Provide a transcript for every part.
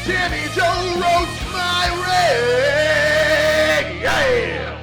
Timmy Joe roast my rig! Yeah!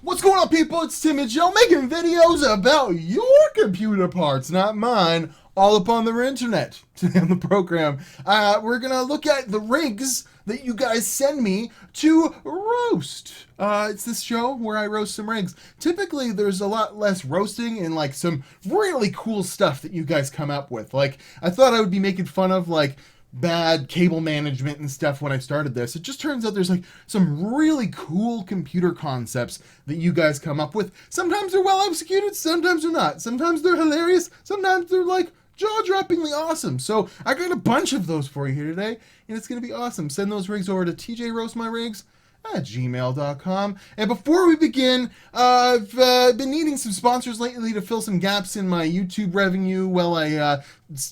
What's going on, people? It's Timmy Joe making videos about your computer parts, not mine, all up on the internet. Today on the program, we're gonna look at the rigs that you guys send me to roast. It's this show where I roast some rigs. Typically, there's a lot less roasting and like some really cool stuff that you guys come up with. Like, I thought I would be making fun of like bad cable management and stuff when I started this. It just turns out there's like some really cool computer concepts that you guys come up with. Sometimes they're well executed, sometimes they're not. Sometimes they're hilarious, sometimes they're like jaw-droppingly awesome. So I got a bunch of those for you here today, and it's gonna be awesome. Send those rigs over to tjroastmyrigs@gmail.com. And before we begin, I've been needing some sponsors lately to fill some gaps in my YouTube revenue while I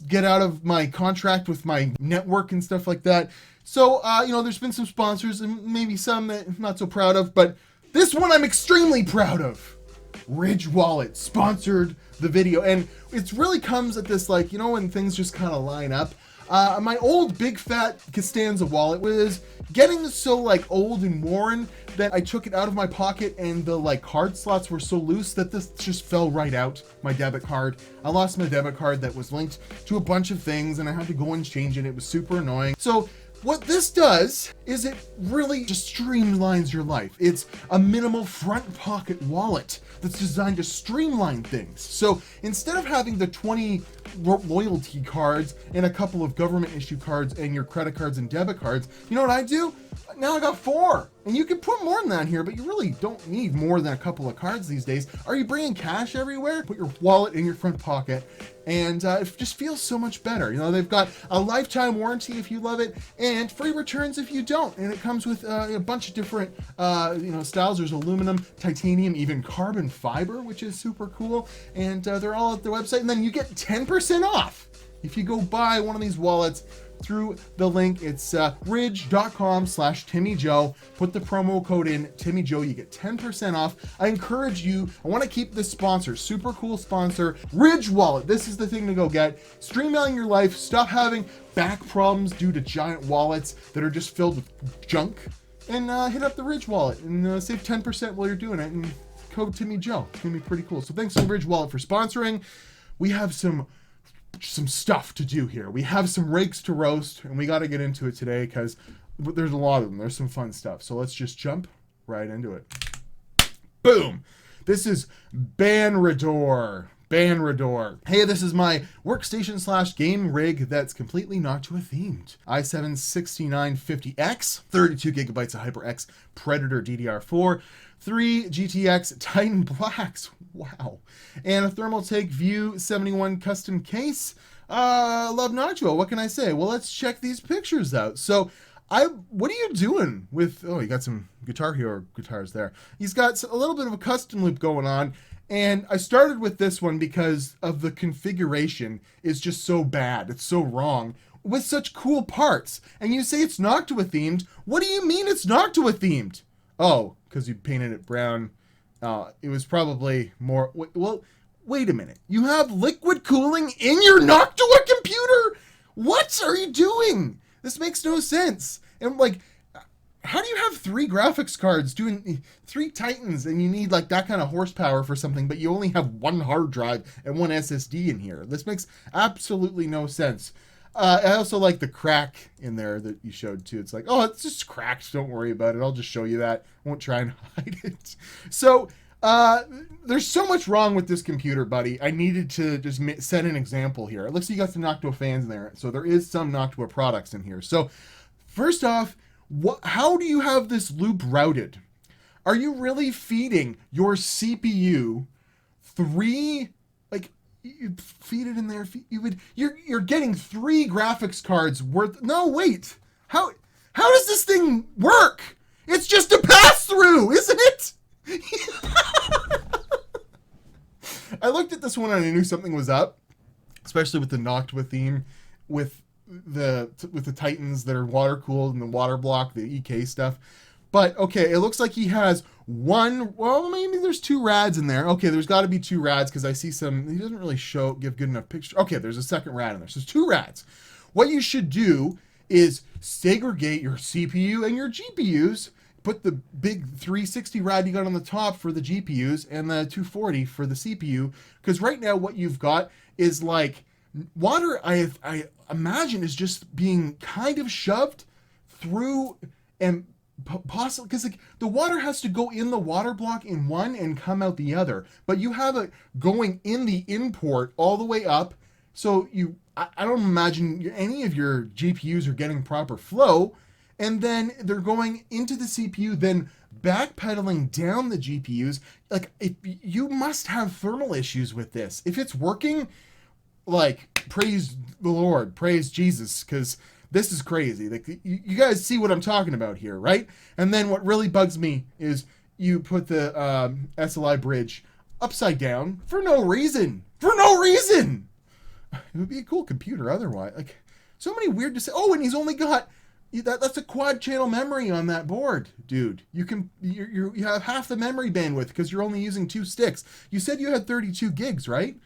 get out of my contract with my network and stuff like that. So, there's been some sponsors and maybe some that I'm not so proud of, but this one I'm extremely proud of. Ridge Wallet sponsored the video, and it really comes at this, like, when things just kind of line up. My old big fat Costanza wallet was getting so like old and worn that I took it out of my pocket and the like card slots were so loose that this just fell right out, my debit card. I lost my debit card that was linked to a bunch of things and I had to go and change it. It was super annoying. So what this does is it really just streamlines your life. It's a minimal front pocket wallet that's designed to streamline things. So instead of having the 20 loyalty cards and a couple of government issue cards and your credit cards and debit cards, you know what I do? Now I got 4. And you can put more than that here, but you really don't need more than a couple of cards these days. Are you bringing cash everywhere? Put your wallet in your front pocket, and it just feels so much better. They've got a lifetime warranty if you love it, and free returns if you don't. And it comes with a bunch of different, styles. There's aluminum, titanium, even carbon fiber, which is super cool. And they're all at their website. And then you get 10% off if you go buy one of these wallets through the link. It's ridge.com/TimmyJoe. Put the promo code in TimmyJoe. You get 10% off. I encourage you. I want to keep this sponsor, super cool sponsor, Ridge Wallet. This is the thing to go get. Streamlining your life. Stop having back problems due to giant wallets that are just filled with junk. And hit up the Ridge Wallet and save 10% while you're doing it. And code TimmyJoe. It's going to be pretty cool. So thanks to Ridge Wallet for sponsoring. We have some stuff to do here. We have some rigs to roast, and we got to get into it today because there's a lot of them. There's some fun stuff. So let's just jump right into it. Boom. This is BandraDoor. Hey, this is my workstation / game rig that's completely Noctua themed. i7-6950X, 32 gigabytes of HyperX Predator DDR4, 3 GTX Titan Blacks, wow, and a Thermaltake View 71 custom case. Love Noctua, what can I say? Well, let's check these pictures out. So, what are you doing with, you got some Guitar Hero guitars there. He's got a little bit of a custom loop going on. And I started with this one because of the configuration is just so bad. It's so wrong with such cool parts. And you say it's Noctua themed. What do you mean it's Noctua themed? Oh, because you painted it brown. It was probably more, well, wait a minute. You have liquid cooling in your Noctua computer? What are you doing? This makes no sense. And like, how do you have 3 graphics cards doing 3 Titans and you need like that kind of horsepower for something, but you only have 1 hard drive and 1 SSD in here? This makes absolutely no sense. I also like the crack in there that you showed too. It's like, oh, it's just cracked. Don't worry about it. I'll just show you that. I won't try and hide it. So there's so much wrong with this computer, buddy. I needed to just set an example here. It looks like you got some Noctua fans in there. So there is some Noctua products in here. So first off, how do you have this loop routed? Are you really feeding your CPU 3, like, you feed it in there, you're getting 3 graphics cards worth, no, wait, how does this thing work? It's just a pass-through, isn't it? I looked at this one and I knew something was up, especially with the Noctua theme, with the Titans that are water cooled and the water block, the EK stuff. But okay, it looks like he has one, well, maybe there's 2 rads in there. Okay, there's got to be 2 rads because I see some, he doesn't really give good enough picture. Okay, there's a second rad in there. So there's 2 rads. What you should do is segregate your CPU and your GPUs. Put the big 360 rad you got on the top for the GPUs and the 240 for the CPU. Because right now what you've got is like water, I imagine, is just being kind of shoved through and possibly because like the water has to go in the water block in one and come out the other, but you have it going in the import all the way up. So I don't imagine any of your GPUs are getting proper flow, and then they're going into the CPU, then backpedaling down the GPUs. Like, if you must have thermal issues with this. If it's working, like, praise the Lord, praise Jesus, because this is crazy. Like, you guys see what I'm talking about here, right? And then what really bugs me is you put the SLI bridge upside down for no reason. For no reason! It would be a cool computer otherwise. Like, so many weird to say. Oh, and he's only got that's a quad channel memory on that board, dude. You have half the memory bandwidth because you're only using 2 sticks. You said you had 32 gigs, right?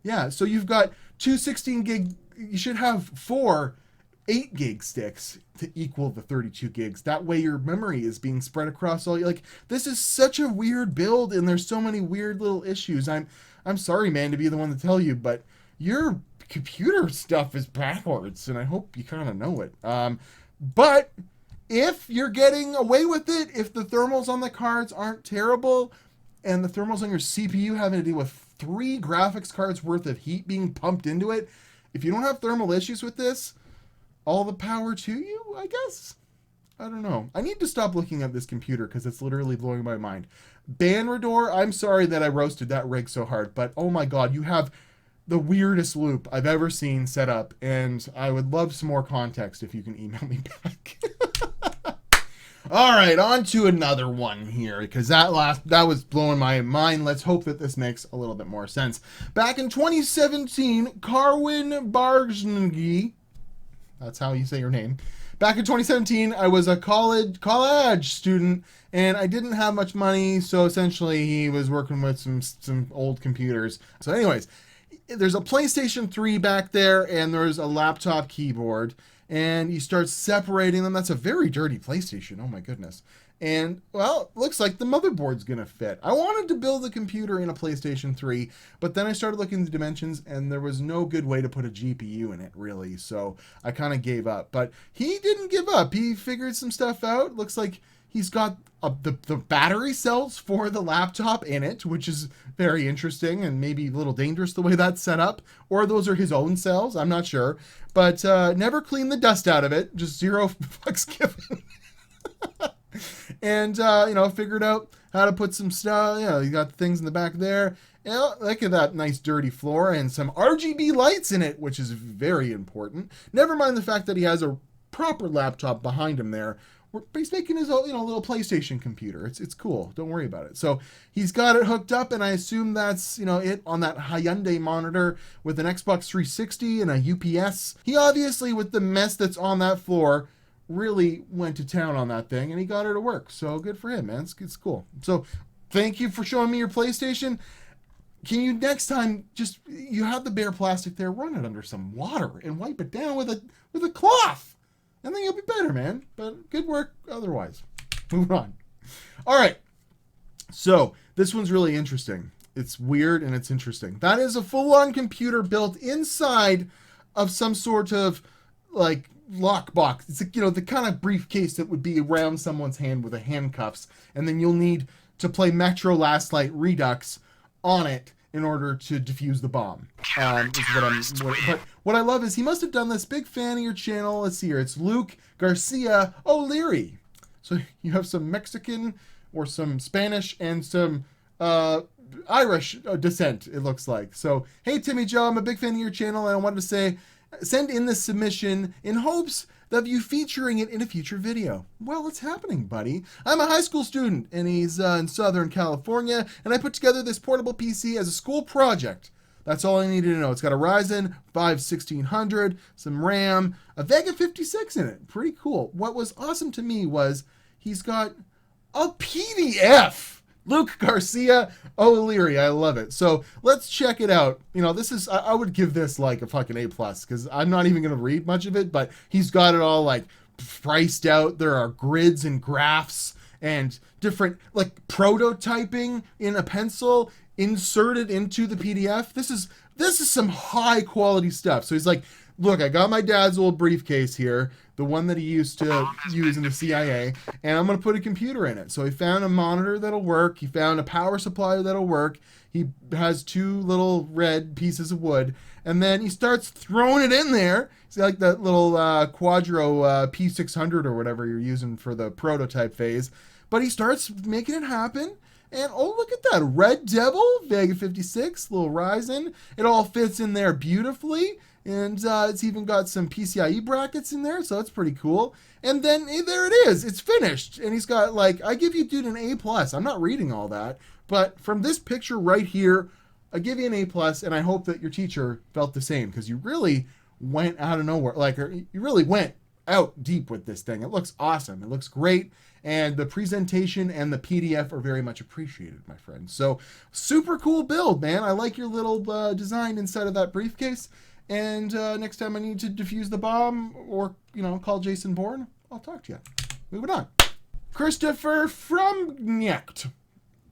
Yeah, so you've got 2 16 gig. You should have 4 8 gig sticks to equal the 32 gigs. That way your memory is being spread across all. Like, this is such a weird build, and there's so many weird little issues. I'm sorry, man, to be the one to tell you, but your computer stuff is backwards, and I hope you kind of know it. But if you're getting away with it, if the thermals on the cards aren't terrible, and the thermals on your CPU having to deal with 3 graphics cards worth of heat being pumped into it, if you don't have thermal issues with this, all the power to you, I guess. I don't know. I need to stop looking at this computer because it's literally blowing my mind. BandraDoor, I'm sorry that I roasted that rig so hard, but oh my god, you have the weirdest loop I've ever seen set up, and I would love some more context if you can email me back. All right, on to another one here, because that was blowing my mind. Let's hope that this makes a little bit more sense. Back in 2017, Carwin BargainG, that's how you say your name. Back in 2017, I was a college student, and I didn't have much money, so essentially he was working with some old computers. So anyways, there's a PlayStation 3 back there, and there's a laptop keyboard, and you start separating them. That's a very dirty PlayStation. Oh my goodness. And, well, looks like the motherboard's going to fit. I wanted to build a computer in a PlayStation 3, but then I started looking at the dimensions, and there was no good way to put a GPU in it, really. So I kind of gave up. But he didn't give up. He figured some stuff out. Looks like he's got the battery cells for the laptop in it, which is very interesting and maybe a little dangerous the way that's set up. Or those are his own cells. I'm not sure. But never clean the dust out of it. Just 0 fucks given. And, figured out how to put some stuff. You got things in the back there. Look at that nice dirty floor and some RGB lights in it, which is very important. Never mind the fact that he has a proper laptop behind him there. But he's making his own, little PlayStation computer. It's cool. Don't worry about it. So he's got it hooked up, and I assume that's, it on that Hyundai monitor with an Xbox 360 and a UPS. He obviously, with the mess that's on that floor, really went to town on that thing, and he got her to work. So good for him, man. It's cool. So thank you for showing me your PlayStation. Can you next time you have the bare plastic there, run it under some water and wipe it down with a cloth, and then you'll be better, man. But good work otherwise. Moving on. All right. So this one's really interesting. It's weird and it's interesting. That is a full-on computer built inside of some sort of like lockbox. It's the kind of briefcase that would be around someone's hand with the handcuffs, and then you'll need to play Metro Last Light Redux on it in order to defuse the bomb. But what I love is he must have done this. Big fan of your channel. Let's see here. It's Luke Garcia O'Leary. So you have some Mexican or some Spanish and some Irish descent, it looks like. So, hey, Timmy Joe, I'm a big fan of your channel, and I wanted to say, send in this submission in hopes of you featuring it in a future video. Well, it's happening, buddy. I'm a high school student, and he's in Southern California, and I put together this portable PC as a school project. That's all I needed to know. It's got a Ryzen 5 1600, some RAM, a Vega 56 in it. Pretty cool. What was awesome to me was he's got a PDF. Luke Garcia O'Leary. I love it. So let's check it out. You know, this is, I would give this like a fucking A+, because I'm not even going to read much of it, but he's got it all like priced out. There are grids and graphs and different like prototyping in a pencil inserted into the PDF. This is some high quality stuff. So he's like, look, I got my dad's old briefcase here, the one that he used to use in the CIA, and I'm going to put a computer in it. So he found a monitor that'll work. He found a power supply that'll work. He has 2 little red pieces of wood, and then he starts throwing it in there. It's like that little Quadro P600 or whatever you're using for the prototype phase. But he starts making it happen. And oh, look at that. Red Devil, Vega 56, little Ryzen. It all fits in there beautifully. And it's even got some PCIe brackets in there, so that's pretty cool. And then there it is. It's finished. And he's got like, I give you, dude, an A+. I'm not reading all that. But from this picture right here, I give you an A+, and I hope that your teacher felt the same, because you really went out of nowhere. Like, you really went out deep with this thing. It looks awesome. It looks great. And the presentation and the PDF are very much appreciated, my friend. So super cool build, man. I like your little design inside of that briefcase. And next time I need to defuse the bomb or, you know, call Jason Bourne, I'll talk to you. Moving on. Christopher from Nyecht.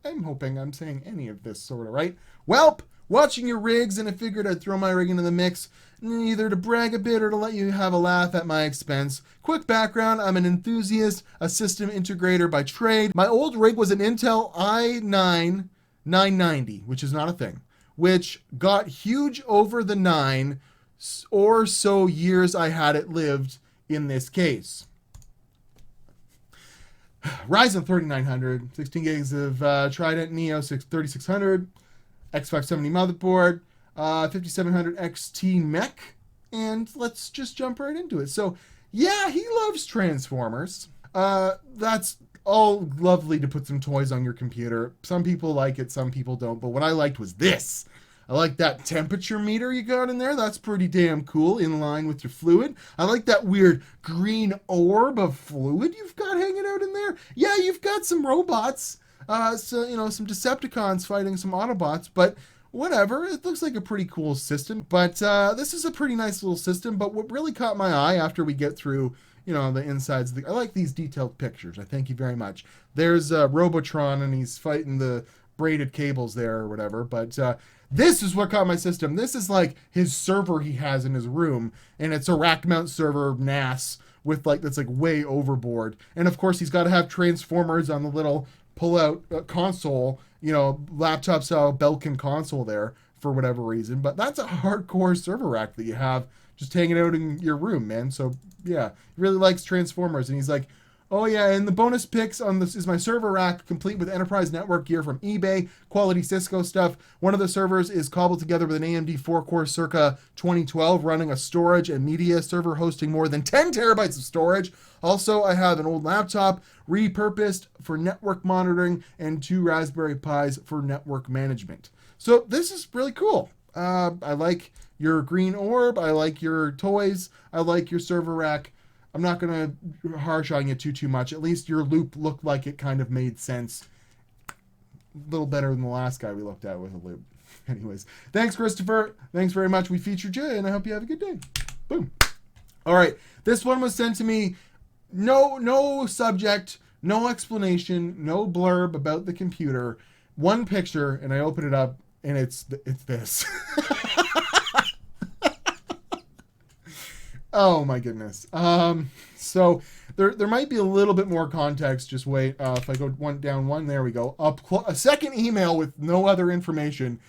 I'm hoping I'm saying any of this sort of right. Welp, watching your rigs, and I figured I'd throw my rig into the mix, either to brag a bit or to let you have a laugh at my expense. Quick background, I'm an enthusiast, a system integrator by trade. My old rig was an Intel i9 990, which is not a thing, which got huge over the 9 or so years I had it lived in this case. Ryzen 3900, 16 gigs of Trident Neo 3600, X570 motherboard, 5700 XT mech, and let's just jump right into it. So yeah, he loves Transformers. That's all lovely to put some toys on your computer. Some people like it, some people don't, but what I liked was this. I like that temperature meter you got in there. That's pretty damn cool, in line with your fluid. I like that weird green orb of fluid you've got hanging out in there. Yeah, you've got some robots, so you know, some Decepticons fighting some Autobots, but whatever. It looks like a pretty cool system. But this is a pretty nice little system. But what really caught my eye after we get through, you know, the insides, I like these detailed pictures. I thank you very much. There's Robotron, and he's fighting the braided cables there or whatever. But this is what caught my system. This is like his server he has in his room, and it's a rack mount server NAS with like, that's like way overboard. And of course he's got to have Transformers on the little pull out console, you know, laptop style Belkin console there for whatever reason. But that's a hardcore server rack that you have just hanging out in your room, man. So yeah, he really likes Transformers, and he's like, oh yeah, and the bonus picks on this is my server rack, complete with enterprise network gear from eBay, quality Cisco stuff. One of the servers is cobbled together with an AMD 4-core circa 2012, running a storage and media server hosting more than 10 terabytes of storage. Also, I have an old laptop repurposed for network monitoring and 2 Raspberry Pis for network management. So this is really cool. I like your green orb. I like your toys. I like your server rack. I'm not going to harsh on you too much. At least your loop looked like it kind of made sense. A little better than the last guy we looked at with a loop. Anyways, thanks, Christopher. Thanks very much. We featured you, and I hope you have a good day. Boom. All right. This one was sent to me. No subject, no explanation, no blurb about the computer. One picture, and I open it up, and it's this. Oh my goodness. So there might be a little bit more context. Just wait. If I go down one, there we go. A second email with no other information.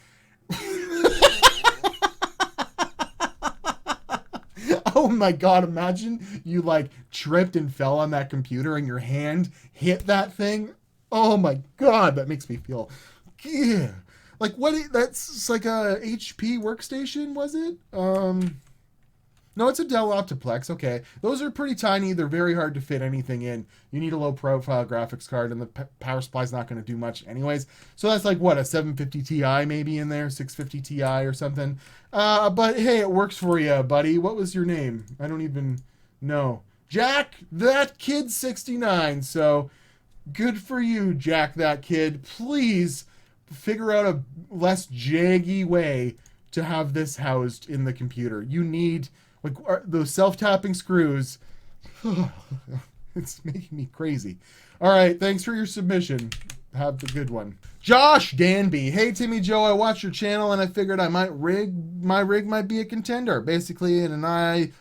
Oh my God. Imagine you like tripped and fell on that computer and your hand hit that thing. Oh my God. That makes me feel, yeah. Like that's like a HP workstation, was it? No, it's a Dell Optiplex. Okay. Those are pretty tiny. They're very hard to fit anything in. You need a low profile graphics card, and the power supply's not going to do much anyways. So that's like, what, a 750 Ti maybe in there? 650 Ti or something. But hey, it works for you, buddy. What was your name? I don't even know. Jack, that kid 69. So Good for you, Jack, that kid. Please figure out a less jaggy way to have this housed in the computer. You need, like, those self-tapping screws. It's making me crazy. All right, thanks for your submission. Have the good one. Josh Danby. Hey, Timmy Joe, I watched your channel and I figured my rig might be a contender. Basically, in an i5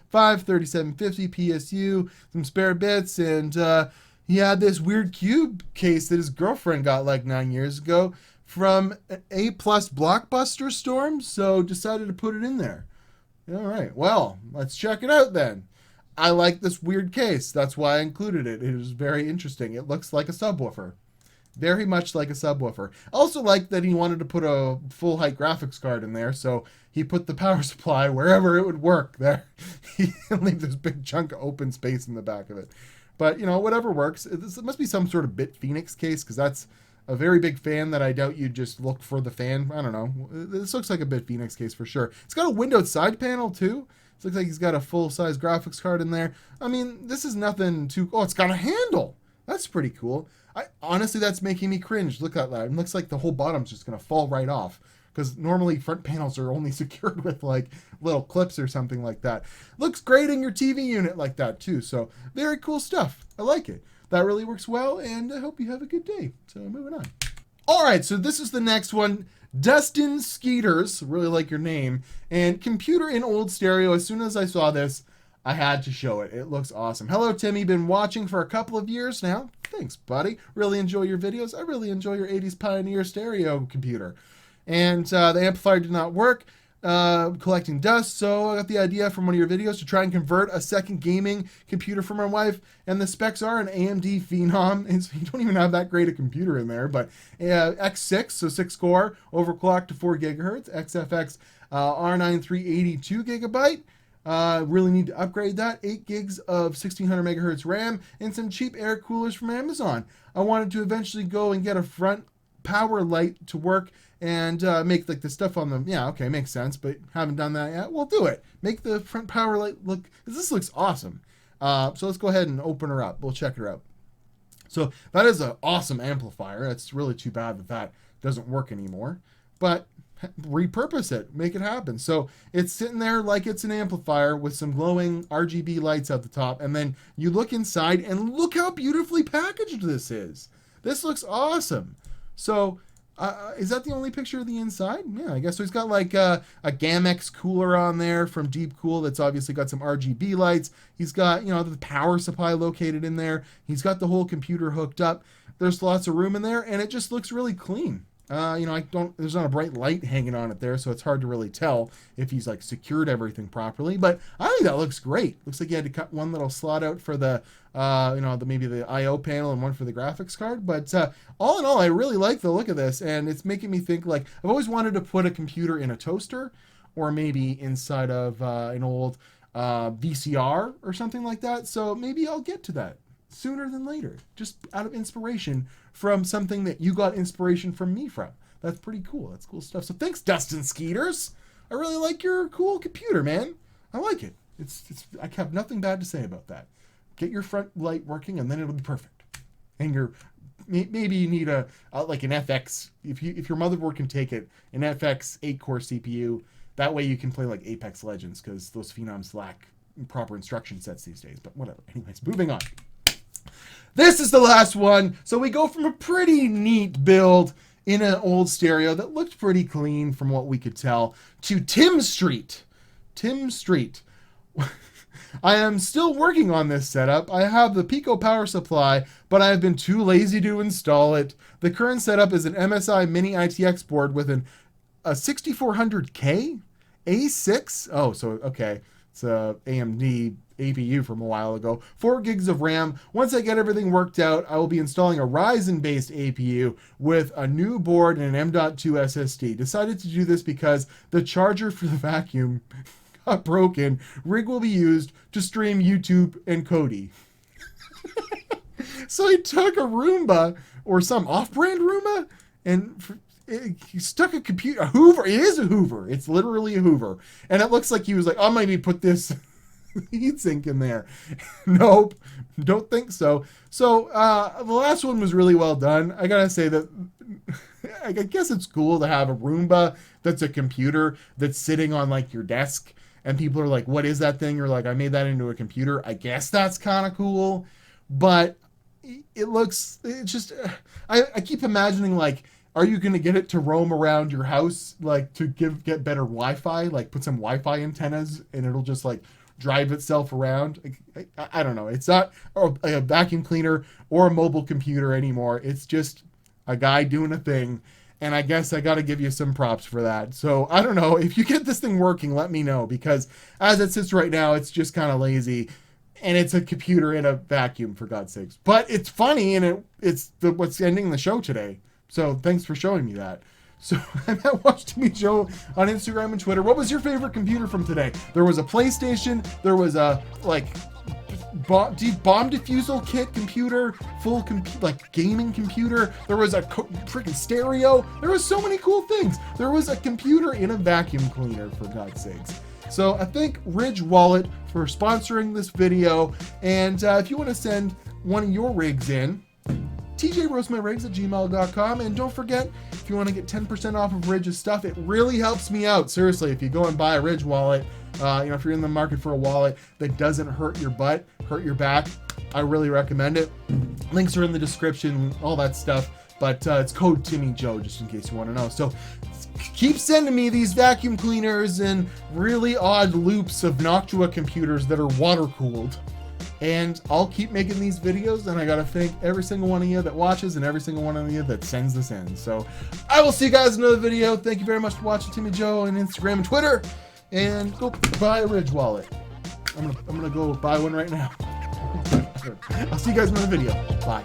3750 PSU, some spare bits, and he had this weird cube case that his girlfriend got like 9 years ago from an A+ Blockbuster Storm, so decided to put it in there. All right, well, let's check it out then. I like this weird case. That's why I included it. It was very interesting. It looks like a subwoofer. Very much like a subwoofer. I also like that he wanted to put a full height graphics card in there, so he put the power supply wherever it would work there. He didn't leave this big chunk of open space in the back of it. But, you know, whatever works. It must be some sort of Bit Phoenix case, because that's a very big fan that I doubt you'd just look for the fan. I don't know. This looks like a Bit Phoenix case for sure. It's got a windowed side panel, too. It looks like he's got a full-size graphics card in there. I mean, this is nothing too... Oh, it's got a handle. That's pretty cool. Honestly, that's making me cringe. Look at that. It looks like the whole bottom's just going to fall right off. Because normally front panels are only secured with like little clips or something like that. Looks great in your TV unit like that too. So very cool stuff. I like it. That really works well, and I hope you have a good day. So moving on. All right, so this is the next one. Dustin Skeeters, really like your name, and computer in old stereo. As soon as I saw this, I had to show it. It looks awesome. Hello, Timmy. Been watching for a couple of years now. Thanks, buddy. Really enjoy your videos. I really enjoy your 80s Pioneer stereo computer. And the amplifier did not work, collecting dust, so I got the idea from one of your videos to try and convert a second gaming computer for my wife, and the specs are an AMD Phenom, and so you don't even have that great a computer in there, but X6, so 6 core, overclocked to 4 gigahertz, XFX R9 382 gigabyte. Really need to upgrade that. 8 gigs of 1600 megahertz RAM and some cheap air coolers from Amazon. I wanted to eventually go and get a front power light to work and make like the stuff on them. Yeah, okay, makes sense, but haven't done that yet. We'll do it. Make the front power light look, this looks awesome. So let's go ahead and open her up. We'll check her out. So that is an awesome amplifier. It's really too bad that that doesn't work anymore, but repurpose it, make it happen. So it's sitting there like it's an amplifier with some glowing RGB lights at the top, and then you look inside and look how beautifully packaged this is. This looks awesome. So is that the only picture of the inside? Yeah, I guess so. He's got like a Gamex cooler on there from Deep Cool that's obviously got some RGB lights. He's got, you know, the power supply located in there. He's got the whole computer hooked up. There's lots of room in there, and it just looks really clean. You know, there's not a bright light hanging on it there, so it's hard to really tell if he's like secured everything properly, but I think that looks great. Looks like you had to cut one little slot out for the, you know, maybe the IO panel and one for the graphics card, but all in all, I really like the look of this, and it's making me think, like, I've always wanted to put a computer in a toaster, or maybe inside of an old VCR or something like that, so maybe I'll get to that sooner than later, just out of inspiration from something that you got inspiration from me from. That's pretty cool. That's cool stuff. So thanks, Dustin Skeeters. I really like your cool computer, man. I like it. I have nothing bad to say about that. Get your front light working, and then it'll be perfect. And maybe you need like an FX. If your motherboard can take it, an FX 8-core CPU. That way you can play like Apex Legends, because those Phenoms lack proper instruction sets these days. But whatever. Anyways, moving on. This is the last one. So we go from a pretty neat build in an old stereo that looked pretty clean from what we could tell to Tim Street. Tim Street. I am still working on this setup. I have the Pico power supply, but I have been too lazy to install it. The current setup is an MSI Mini ITX board with a 6400K A6. Oh, so okay. It's a AMD APU from a while ago. 4 gigs of RAM. Once I get everything worked out, I will be installing a Ryzen-based APU with a new board and an M.2 SSD. Decided to do this because the charger for the vacuum got broken. Rig will be used to stream YouTube and Kodi. So he took a Roomba, or some off-brand Roomba, and he stuck a Hoover. It is a Hoover. It's literally a Hoover. And it looks like he was like, I'll maybe put this heatsink in there. Nope, don't think so. So the last one was really well done. I gotta say that I guess it's cool to have a Roomba that's a computer that's sitting on like your desk, and people are like, what is that thing? You're like, I made that into a computer. I guess that's kind of cool, but it's just, I keep imagining, like, are you going to get it to roam around your house, like to get better Wi-Fi, like put some Wi-Fi antennas and it'll just like drive itself around? I don't know. It's not a vacuum cleaner or a mobile computer anymore. It's just a guy doing a thing. And I guess I got to give you some props for that. So I don't know, if you get this thing working, let me know, because as it sits right now, it's just kind of lazy. And it's a computer in a vacuum, for God's sakes. But it's funny, and it's what's ending the show today. So thanks for showing me that. So I'm at Watch Timmy Joe on Instagram and Twitter. What was your favorite computer from today? There was a PlayStation. There was a bomb defusal kit computer, full like gaming computer. There was a freaking stereo. There was so many cool things. There was a computer in a vacuum cleaner, for God's sakes. So I thank Ridge Wallet for sponsoring this video. And if you want to send one of your rigs in, tjroastmyrigs@gmail.com. And don't forget, if you want to get 10% off of Ridge's stuff, it really helps me out. Seriously, if you go and buy a Ridge wallet, if you're in the market for a wallet that doesn't hurt your butt, hurt your back, I really recommend it. Links are in the description, all that stuff. But it's code Timmy Joe, just in case you want to know. So keep sending me these vacuum cleaners and really odd loops of Noctua computers that are water cooled. And I'll keep making these videos, and I gotta thank every single one of you that watches and every single one of you that sends this in. So I will see you guys in another video. Thank you very much for watching Timmy Joe on Instagram and Twitter. And go buy a Ridge wallet. I'm gonna go buy one right now. I'll see you guys in another video. Bye.